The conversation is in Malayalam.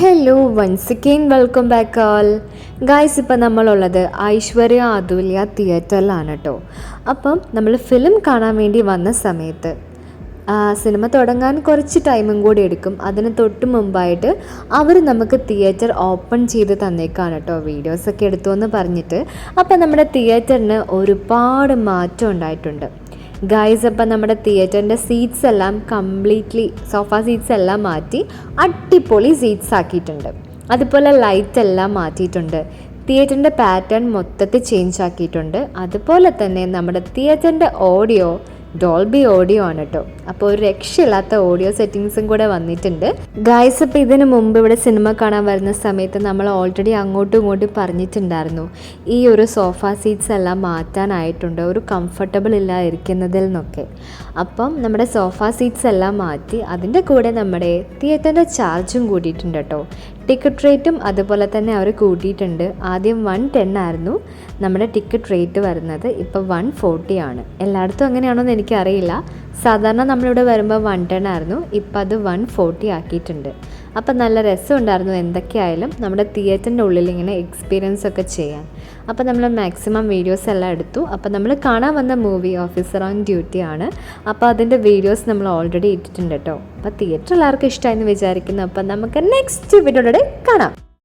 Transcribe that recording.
Hello once again welcome back all guys. ഇപ്പം നമ്മളുള്ളത് ഐശ്വര്യ അതുല്യ തിയേറ്ററിലാണ് കേട്ടോ. അപ്പം നമ്മൾ ഫിലിം കാണാൻ വേണ്ടി വന്ന സമയത്ത് സിനിമ തുടങ്ങാൻ കുറച്ച് ടൈമും കൂടി എടുക്കും. അതിന് തൊട്ട് മുമ്പായിട്ട് അവർ നമുക്ക് തിയേറ്റർ ഓപ്പൺ ചെയ്ത് തന്നേക്കാണ് കേട്ടോ, വീഡിയോസൊക്കെ എടുത്തു എന്ന് പറഞ്ഞിട്ട്. അപ്പം നമ്മുടെ തിയേറ്ററിന് ഒരുപാട് മാറ്റം ഉണ്ടായിട്ടുണ്ട് ഗായ്സ്. അപ്പം നമ്മുടെ തിയേറ്ററിൻ്റെ സീറ്റ്സ് എല്ലാം കംപ്ലീറ്റ്ലി സോഫ സീറ്റ്സ് എല്ലാം മാറ്റി അടിപൊളി സീറ്റ്സ് ആക്കിയിട്ടുണ്ട്. അതുപോലെ ലൈറ്റ് എല്ലാം മാറ്റിയിട്ടുണ്ട്. തിയേറ്ററിൻ്റെ പാറ്റേൺ മൊത്തത്തിൽ ചേഞ്ച് ആക്കിയിട്ടുണ്ട്. അതുപോലെ തന്നെ നമ്മുടെ തിയേറ്ററിൻ്റെ ഓഡിയോ ഡോൾബി ഓഡിയോ ആണ് കേട്ടോ. അപ്പോൾ ഒരു രക്ഷയില്ലാത്ത ഓഡിയോ സെറ്റിങ്സും കൂടെ വന്നിട്ടുണ്ട് ഗായ്സ്. ഇപ്പോൾ ഇതിന് മുമ്പ് ഇവിടെ സിനിമ കാണാൻ വരുന്ന സമയത്ത് നമ്മൾ ഓൾറെഡി അങ്ങോട്ടും ഇങ്ങോട്ടും പറഞ്ഞിട്ടുണ്ടായിരുന്നു, ഈ ഒരു സോഫ സീറ്റ്സ് എല്ലാം മാറ്റാനായിട്ടുണ്ട്, ഒരു കംഫർട്ടബിൾ ഇല്ല ഇരിക്കുന്നതിൽ നിന്നൊക്കെ. അപ്പം നമ്മുടെ സോഫ സീറ്റ്സ് എല്ലാം മാറ്റി അതിൻ്റെ കൂടെ നമ്മുടെ തിയേറ്ററിൻ്റെ ചാർജും കൂടിയിട്ടുണ്ട് കേട്ടോ. ടിക്കറ്റ് റേറ്റും അതുപോലെ തന്നെ അവർ കൂട്ടിയിട്ടുണ്ട്. ആദ്യം 110 ആയിരുന്നു നമ്മുടെ ടിക്കറ്റ് റേറ്റ് വരുന്നത്, ഇപ്പോൾ 140 ആണ്. എല്ലായിടത്തും അങ്ങനെയാണോന്ന് എനിക്കറിയില്ല. സാധാരണ നമ്മളിവിടെ വരുമ്പോൾ 110 ആയിരുന്നു, ഇപ്പോൾ അത് 140 ആക്കിയിട്ടുണ്ട്. അപ്പം നല്ല രസമുണ്ടായിരുന്നു എന്തൊക്കെയായാലും നമ്മുടെ തിയേറ്ററിൻ്റെ ഉള്ളിൽ ഇങ്ങനെ എക്സ്പീരിയൻസ് ഒക്കെ ചെയ്യാൻ. അപ്പോൾ നമ്മൾ മാക്സിമം വീഡിയോസ് എല്ലാം എടുത്തു. അപ്പോൾ നമ്മൾ കാണാൻ വന്ന മൂവി ഓഫീസർ ഓൺ ഡ്യൂട്ടി ആണ്. അപ്പോൾ അതിൻ്റെ വീഡിയോസ് നമ്മൾ ഓൾറെഡി ഇട്ടിട്ടുണ്ട് കേട്ടോ. അപ്പോൾ തിയേറ്റർ എല്ലാവർക്കും ഇഷ്ടമായെന്ന് വിചാരിക്കുന്നു. അപ്പം നമുക്ക് നെക്സ്റ്റ് വീഡിയോയുടെ കാണാം.